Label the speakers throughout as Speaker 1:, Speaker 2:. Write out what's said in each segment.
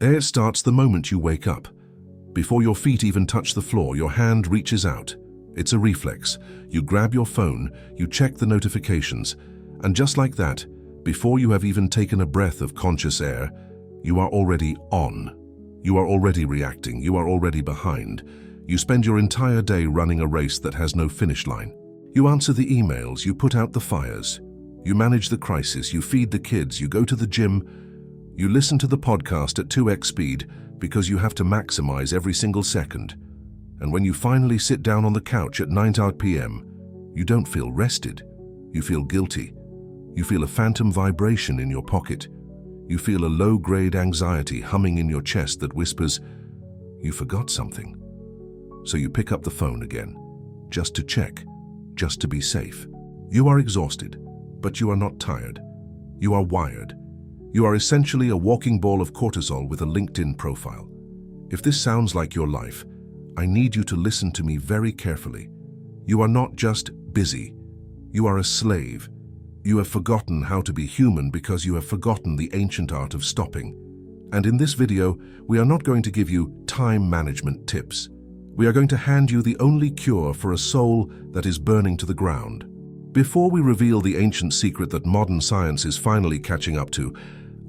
Speaker 1: It starts the moment you wake up. Before your feet even touch the floor, your hand reaches out. It's a reflex. You grab your phone, you check the notifications, and just like that, before you have even taken a breath of conscious air, you are already on. You are already reacting. You are already behind. You spend your entire day running a race that has no finish line. You answer the emails, you put out the fires, you manage the crisis, you feed the kids, you go to the gym, you listen to the podcast at 2x speed because you have to maximize every single second. And when you finally sit down on the couch at 9 p.m., you don't feel rested. You feel guilty. You feel a phantom vibration in your pocket. You feel a low-grade anxiety humming in your chest that whispers, "You forgot something." So you pick up the phone again, just to check, just to be safe. You are exhausted, but you are not tired. You are wired. You are essentially a walking ball of cortisol with a LinkedIn profile. If this sounds like your life, I need you to listen to me very carefully. You are not just busy. You are a slave. You have forgotten how to be human because you have forgotten the ancient art of stopping. And in this video, we are not going to give you time management tips. We are going to hand you the only cure for a soul that is burning to the ground. Before we reveal the ancient secret that modern science is finally catching up to,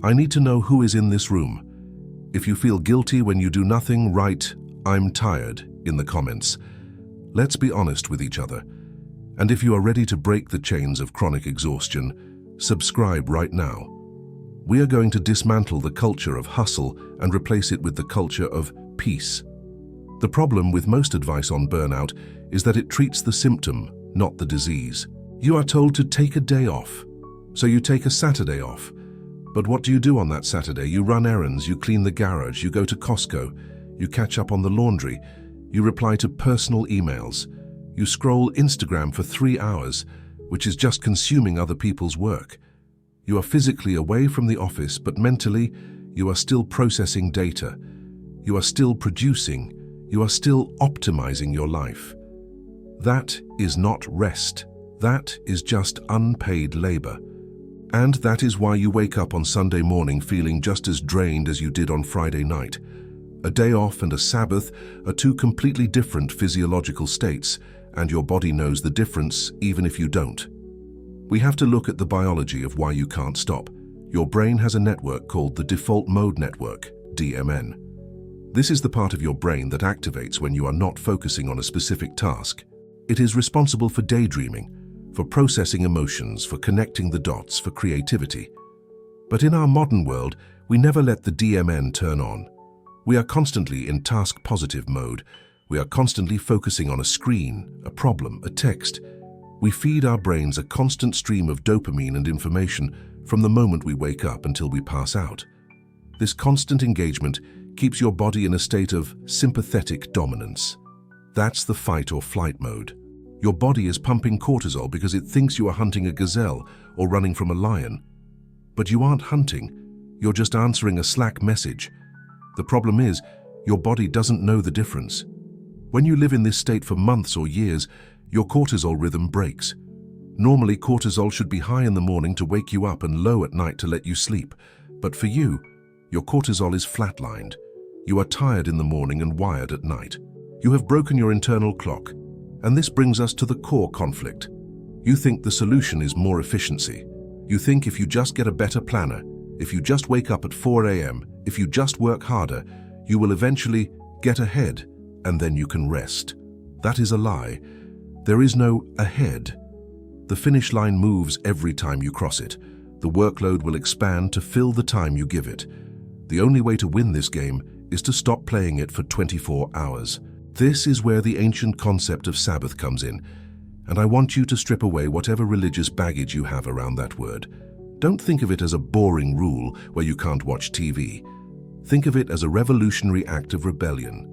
Speaker 1: I need to know who is in this room. If you feel guilty when you do nothing, write, "I'm tired," in the comments. Let's be honest with each other. And if you are ready to break the chains of chronic exhaustion, subscribe right now. We are going to dismantle the culture of hustle and replace it with the culture of peace. The problem with most advice on burnout is that it treats the symptom, not the disease. You are told to take a day off, so you take a Saturday off. But what do you do on that Saturday? You run errands, you clean the garage, you go to Costco, you catch up on the laundry, you reply to personal emails, you scroll Instagram for 3 hours, which is just consuming other people's work. You are physically away from the office, but mentally, you are still processing data. You are still producing. You are still optimizing your life. That is not rest. That is just unpaid labor. And that is why you wake up on Sunday morning feeling just as drained as you did on Friday night. A day off and a Sabbath are two completely different physiological states, and your body knows the difference even if you don't. We have to look at the biology of why you can't stop. Your brain has a network called the default mode network, DMN. This is the part of your brain that activates when you are not focusing on a specific task. It is responsible for daydreaming, for processing emotions, for connecting the dots, for creativity. But in our modern world, we never let the DMN turn on. We are constantly in task-positive mode. We are constantly focusing on a screen, a problem, a text. We feed our brains a constant stream of dopamine and information from the moment we wake up until we pass out. This constant engagement keeps your body in a state of sympathetic dominance. That's the fight or flight mode. Your body is pumping cortisol because it thinks you are hunting a gazelle or running from a lion. But you aren't hunting, you're just answering a Slack message. The problem is, your body doesn't know the difference. When you live in this state for months or years, your cortisol rhythm breaks. Normally, cortisol should be high in the morning to wake you up and low at night to let you sleep. But for you, your cortisol is flatlined. You are tired in the morning and wired at night. You have broken your internal clock. And this brings us to the core conflict. You think the solution is more efficiency. You think if you just get a better planner, if you just wake up at 4 a.m., if you just work harder, you will eventually get ahead, and then you can rest. That is a lie. There is no ahead. The finish line moves every time you cross it. The workload will expand to fill the time you give it. The only way to win this game is to stop playing it for 24 hours. This is where the ancient concept of Sabbath comes in, and I want you to strip away whatever religious baggage you have around that word. Don't think of it as a boring rule where you can't watch TV. Think of it as a revolutionary act of rebellion.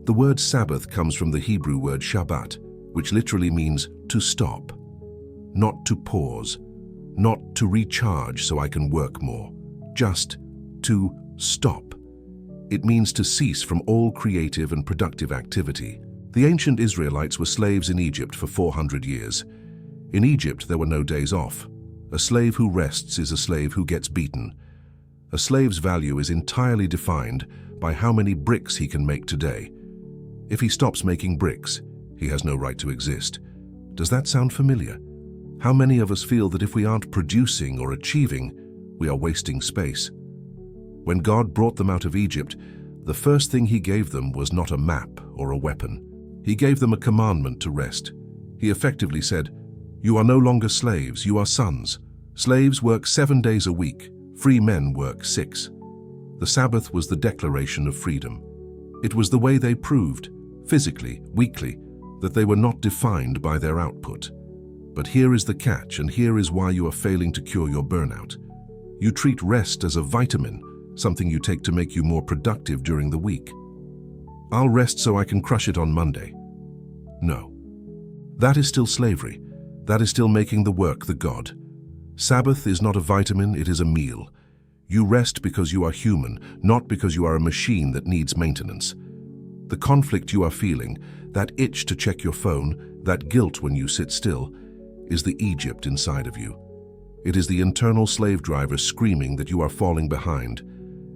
Speaker 1: The word Sabbath comes from the Hebrew word Shabbat, which literally means to stop, not to pause, not to recharge so I can work more, just to stop. It means to cease from all creative and productive activity. The ancient Israelites were slaves in Egypt for 400 years. In Egypt, there were no days off. A slave who rests is a slave who gets beaten. A slave's value is entirely defined by how many bricks he can make today. If he stops making bricks, he has no right to exist. Does that sound familiar? How many of us feel that if we aren't producing or achieving, we are wasting space? When God brought them out of Egypt, the first thing he gave them was not a map or a weapon. He gave them a commandment to rest. He effectively said, "You are no longer slaves, you are sons. Slaves work 7 days a week, free men work 6. The Sabbath was the declaration of freedom. It was the way they proved, physically, weekly, that they were not defined by their output. But here is the catch, and here is why you are failing to cure your burnout. You treat rest as a vitamin, something you take to make you more productive during the week. I'll rest so I can crush it on Monday. No. That is still slavery. That is still making the work the god. Sabbath is not a vitamin, it is a meal. You rest because you are human, not because you are a machine that needs maintenance. The conflict you are feeling, that itch to check your phone, that guilt when you sit still, is the Egypt inside of you. It is the internal slave driver screaming that you are falling behind.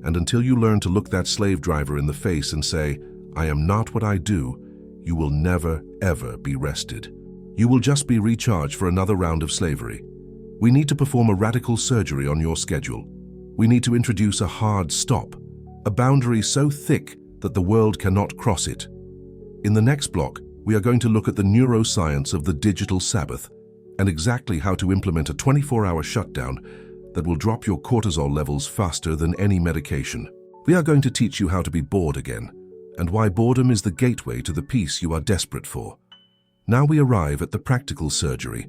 Speaker 1: And until you learn to look that slave driver in the face and say, "I am not what I do," you will never, ever be rested. You will just be recharged for another round of slavery. We need to perform a radical surgery on your schedule. We need to introduce a hard stop, a boundary so thick that the world cannot cross it. In the next block, we are going to look at the neuroscience of the Digital Sabbath and exactly how to implement a 24-hour shutdown that will drop your cortisol levels faster than any medication. We are going to teach you how to be bored again and why boredom is the gateway to the peace you are desperate for. Now we arrive at the practical surgery.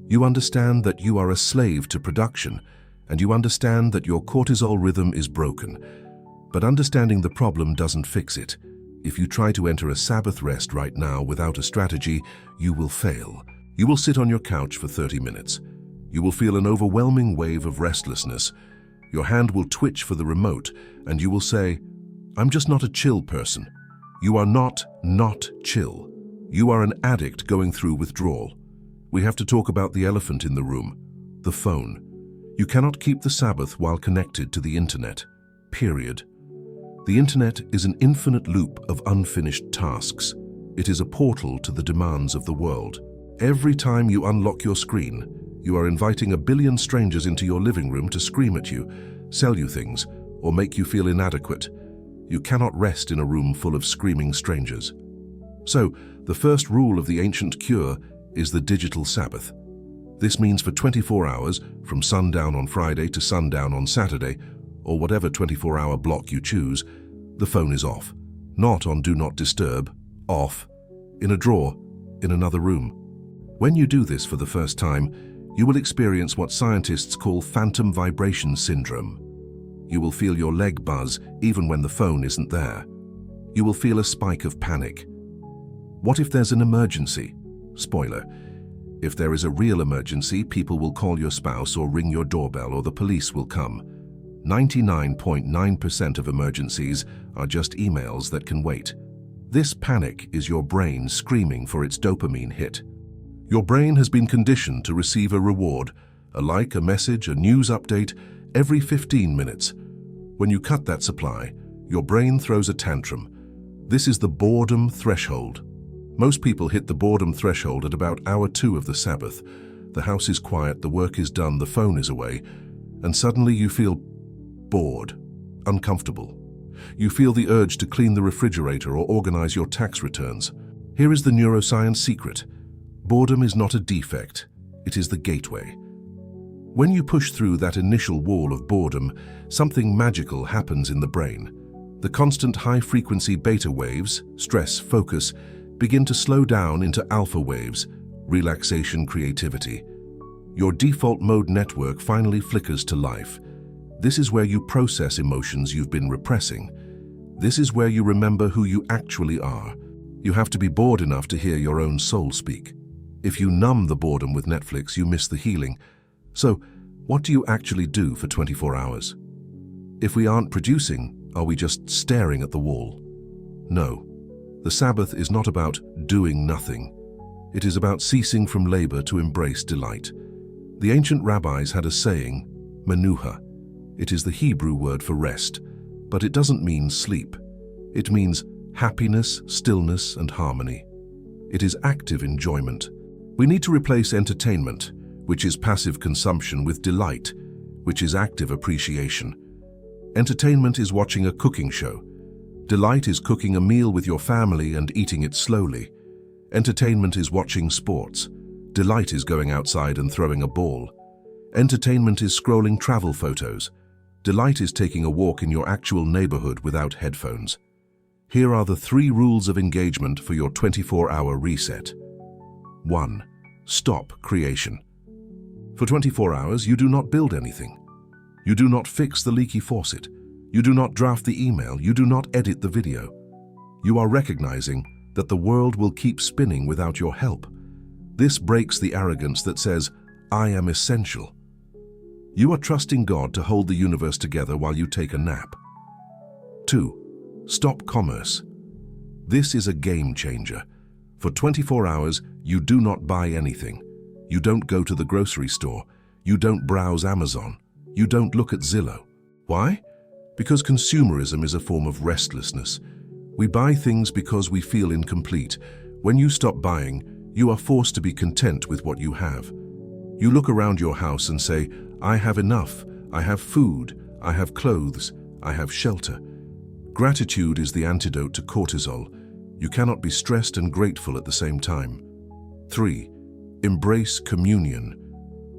Speaker 1: You understand that you are a slave to production, and you understand that your cortisol rhythm is broken. But understanding the problem doesn't fix it. If you try to enter a Sabbath rest right now without a strategy, you will fail. You will sit on your couch for 30 minutes. You will feel an overwhelming wave of restlessness. Your hand will twitch for the remote, and you will say, "I'm just not a chill person." You are not chill. You are an addict going through withdrawal. We have to talk about the elephant in the room, the phone. You cannot keep the Sabbath while connected to the internet, period. The internet is an infinite loop of unfinished tasks. It is a portal to the demands of the world. Every time you unlock your screen, you are inviting a billion strangers into your living room to scream at you, sell you things, or make you feel inadequate. You cannot rest in a room full of screaming strangers. So, the first rule of the ancient cure is the Digital Sabbath. This means for 24 hours, from sundown on Friday to sundown on Saturday, or whatever 24-hour block you choose, the phone is off. Not on Do Not Disturb, off, in a drawer, in another room. When you do this for the first time, you will experience what scientists call phantom vibration syndrome. You will feel your leg buzz even when the phone isn't there. You will feel a spike of panic. What if there's an emergency? Spoiler, if there is a real emergency, people will call your spouse or ring your doorbell or the police will come. 99.9% of emergencies are just emails that can wait. This panic is your brain screaming for its dopamine hit. Your brain has been conditioned to receive a reward, a like, a message, a news update, every 15 minutes. When you cut that supply, your brain throws a tantrum. This is the boredom threshold. Most people hit the boredom threshold at about hour 2 of the Sabbath. The house is quiet, the work is done, the phone is away, and suddenly you feel bored, uncomfortable. You feel the urge to clean the refrigerator or organize your tax returns. Here is the neuroscience secret. Boredom is not a defect, it is the gateway. When you push through that initial wall of boredom, something magical happens in the brain. The constant high-frequency beta waves, stress, focus, begin to slow down into alpha waves, relaxation, creativity. Your default mode network finally flickers to life. This is where you process emotions you've been repressing. This is where you remember who you actually are. You have to be bored enough to hear your own soul speak. If you numb the boredom with Netflix, you miss the healing. So, what do you actually do for 24 hours? If we aren't producing, are we just staring at the wall? No. The Sabbath is not about doing nothing. It is about ceasing from labor to embrace delight. The ancient rabbis had a saying, menuha. It is the Hebrew word for rest, but it doesn't mean sleep. It means happiness, stillness, and harmony. It is active enjoyment. We need to replace entertainment, which is passive consumption, with delight, which is active appreciation. Entertainment is watching a cooking show. Delight is cooking a meal with your family and eating it slowly. Entertainment is watching sports. Delight is going outside and throwing a ball. Entertainment is scrolling travel photos. Delight is taking a walk in your actual neighborhood without headphones. Here are the 3 rules of engagement for your 24-hour reset. 1. Stop creation. For 24 hours, you do not build anything. You do not fix the leaky faucet. You do not draft the email. You do not edit the video. You are recognizing that the world will keep spinning without your help. This breaks the arrogance that says, "I am essential." You are trusting God to hold the universe together while you take a nap. 2. Stop commerce. This is a game changer. For 24 hours, you do not buy anything. You don't go to the grocery store. You don't browse Amazon. You don't look at Zillow. Why? Because consumerism is a form of restlessness. We buy things because we feel incomplete. When you stop buying, you are forced to be content with what you have. You look around your house and say, "I have enough. I have food. I have clothes. I have shelter." Gratitude is the antidote to cortisol. You cannot be stressed and grateful at the same time. 3. Embrace communion.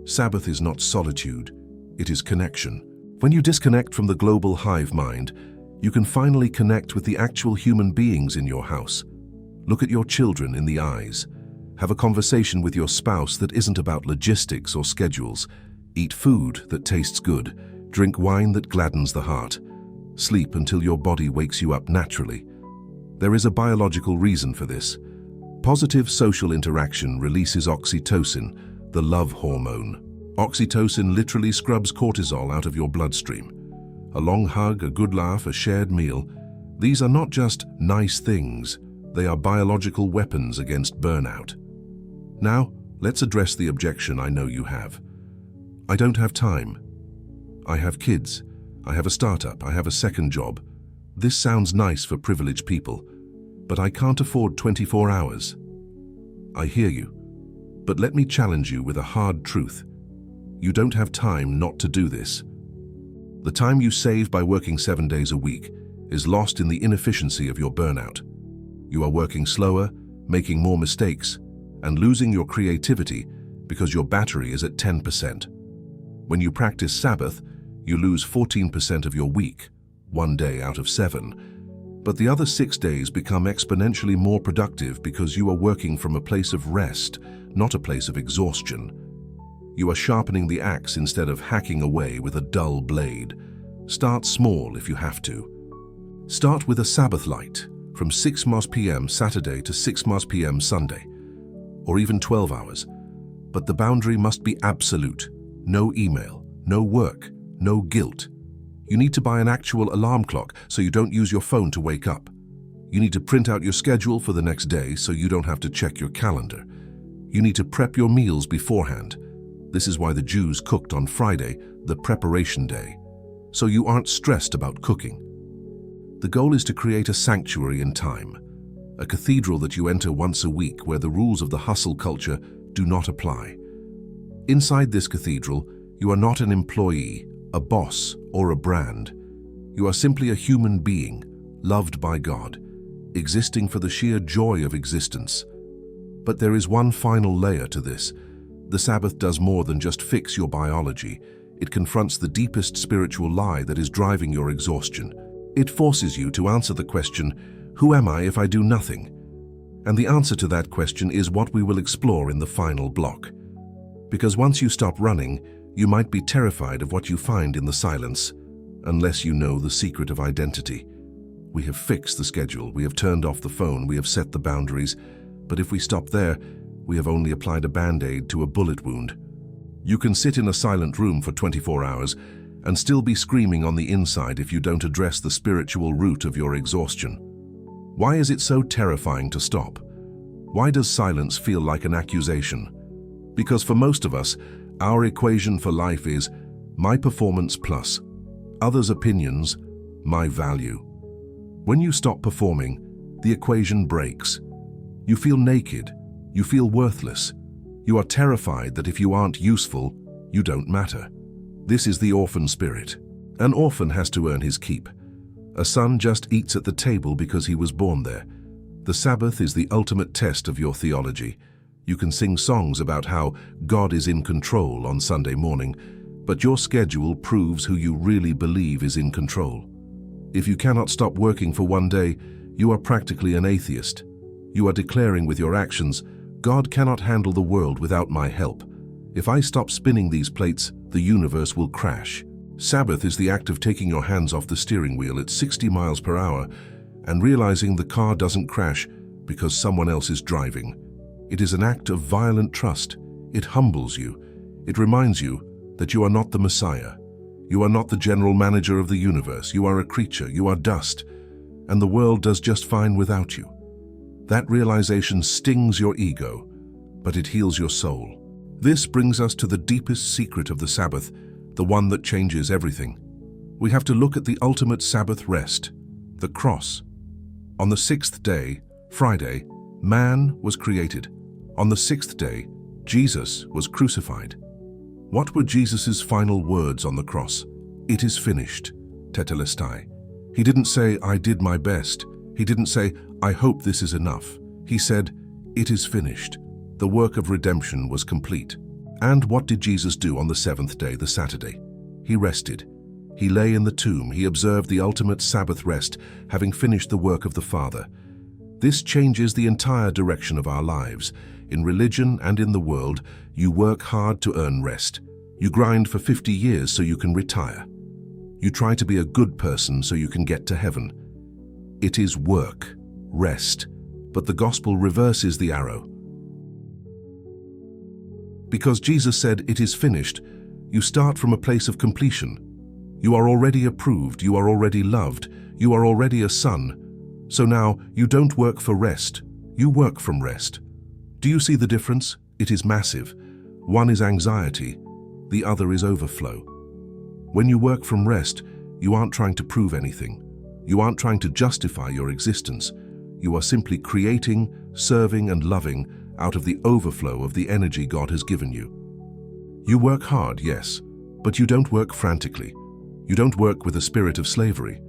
Speaker 1: Sabbath is not solitude. It is connection. When you disconnect from the global hive mind, you can finally connect with the actual human beings in your house. Look at your children in the eyes. Have a conversation with your spouse that isn't about logistics or schedules. Eat food that tastes good. Drink wine that gladdens the heart. Sleep until your body wakes you up naturally. There is a biological reason for this. Positive social interaction releases oxytocin, the love hormone. Oxytocin literally scrubs cortisol out of your bloodstream. A long hug, a good laugh, a shared meal. These are not just nice things. They are biological weapons against burnout. Now, let's address the objection I know you have. I don't have time. I have kids. I have a startup. I have a second job. This sounds nice for privileged people, but I can't afford 24 hours. I hear you, but let me challenge you with a hard truth. You don't have time not to do this. The time you save by working 7 days a week is lost in the inefficiency of your burnout. You are working slower, making more mistakes, and losing your creativity because your battery is at 10%. When you practice Sabbath, you lose 14% of your week, 1 day out of 7. But the other 6 days become exponentially more productive because you are working from a place of rest, not a place of exhaustion. You are sharpening the axe instead of hacking away with a dull blade. Start small if you have to. Start with a Sabbath light from 6 p.m. Saturday to 6 p.m. Sunday, or even 12 hours. But the boundary must be absolute. No email, no work, no guilt. You need to buy an actual alarm clock so you don't use your phone to wake up. You need to print out your schedule for the next day so you don't have to check your calendar. You need to prep your meals beforehand. This is why the Jews cooked on Friday, the preparation day, so you aren't stressed about cooking. The goal is to create a sanctuary in time, a cathedral that you enter once a week where the rules of the hustle culture do not apply. Inside this cathedral, you are not an employee, a boss, or a brand. You are simply a human being, loved by God, existing for the sheer joy of existence. But there is one final layer to this. The Sabbath does more than just fix your biology. It confronts the deepest spiritual lie that is driving your exhaustion. It forces you to answer the question, who am I if I do nothing? And the answer to that question is what we will explore in the final block. Because once you stop running, you might be terrified of what you find in the silence, unless you know the secret of identity. We have fixed the schedule, we have turned off the phone, we have set the boundaries, but if we stop there, we have only applied a band-aid to a bullet wound. You can sit in a silent room for 24 hours and still be screaming on the inside if you don't address the spiritual root of your exhaustion. Why is it so terrifying to stop? Why does silence feel like an accusation? Because for most of us, our equation for life is my performance plus others' opinions, my value. When you stop performing, the equation breaks. You feel naked. You feel worthless. You are terrified that if you aren't useful, you don't matter. This is the orphan spirit. An orphan has to earn his keep. A son just eats at the table because he was born there. The Sabbath is the ultimate test of your theology. You can sing songs about how God is in control on Sunday morning, but your schedule proves who you really believe is in control. If you cannot stop working for one day, you are practically an atheist. You are declaring with your actions, God cannot handle the world without my help. If I stop spinning these plates, the universe will crash. Sabbath is the act of taking your hands off the steering wheel at 60 miles per hour and realizing the car doesn't crash because someone else is driving. It is an act of violent trust. It humbles you. It reminds you that you are not the Messiah. You are not the general manager of the universe. You are a creature. You are dust. And the world does just fine without you. That realization stings your ego, but it heals your soul. This brings us to the deepest secret of the Sabbath, the one that changes everything. We have to look at the ultimate Sabbath rest, the cross. On the sixth day, Friday, man was created. On the sixth day, Jesus was crucified. What were Jesus's final words on the cross? It is finished, tetelestai. He didn't say, I did my best. He didn't say, I hope this is enough. He said, it is finished. The work of redemption was complete. And what did Jesus do on the seventh day, the Saturday? He rested. He lay in the tomb. He observed the ultimate Sabbath rest, having finished the work of the Father. This changes the entire direction of our lives. In religion and in the world, you work hard to earn rest. You grind for 50 years so you can retire. You try to be a good person so you can get to heaven. It is work, rest, but the gospel reverses the arrow. Because Jesus said, it is finished, you start from a place of completion. You are already approved, you are already loved, you are already a son. So now you don't work for rest, you work from rest. Do you see the difference? It is massive. One is anxiety, the other is overflow. When you work from rest, you aren't trying to prove anything. You aren't trying to justify your existence. You are simply creating, serving, and loving out of the overflow of the energy God has given you. You work hard, yes, but you don't work frantically. You don't work with a spirit of slavery.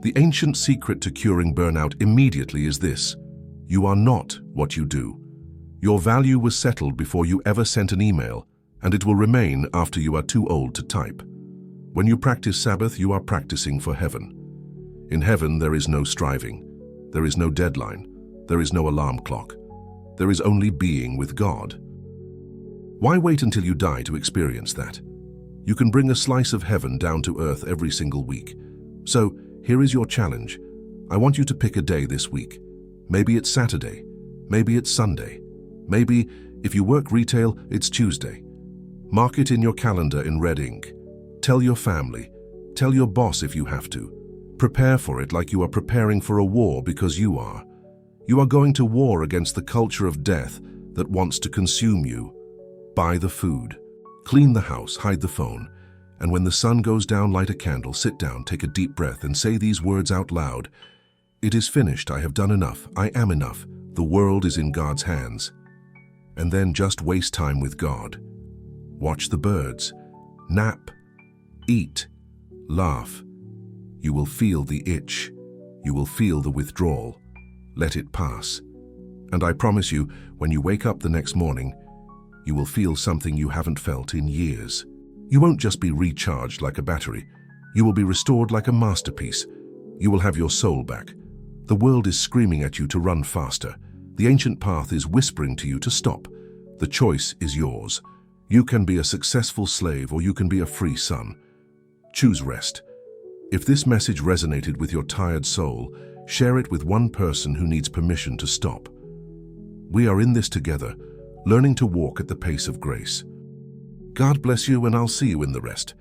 Speaker 1: The ancient secret to curing burnout immediately is this: you are not what you do. Your value was settled before you ever sent an email, and it will remain after you are too old to type. When you practice Sabbath, you are practicing for heaven. In heaven, there is no striving. There is no deadline. There is no alarm clock. There is only being with God. Why wait until you die to experience that? You can bring a slice of heaven down to earth every single week. So, here is your challenge. I want you to pick a day this week. Maybe it's Saturday. Maybe it's Sunday. Maybe, if you work retail, it's Tuesday. Mark it in your calendar in red ink. Tell your family. Tell your boss if you have to. Prepare for it like you are preparing for a war, because you are. You are going to war against the culture of death that wants to consume you. Buy the food. Clean the house, hide the phone. And when the sun goes down, light a candle, sit down, take a deep breath, and say these words out loud. It is finished. I have done enough. I am enough. The world is in God's hands. And then just waste time with God. Watch the birds. Nap. Eat. Laugh. You will feel the itch. You will feel the withdrawal. Let it pass. And I promise you, when you wake up the next morning, you will feel something you haven't felt in years. You won't just be recharged like a battery. You will be restored like a masterpiece. You will have your soul back. The world is screaming at you to run faster. The ancient path is whispering to you to stop. The choice is yours. You can be a successful slave, or you can be a free son. Choose rest. If this message resonated with your tired soul, share it with one person who needs permission to stop. We are in this together, learning to walk at the pace of grace. God bless you, and I'll see you in the rest.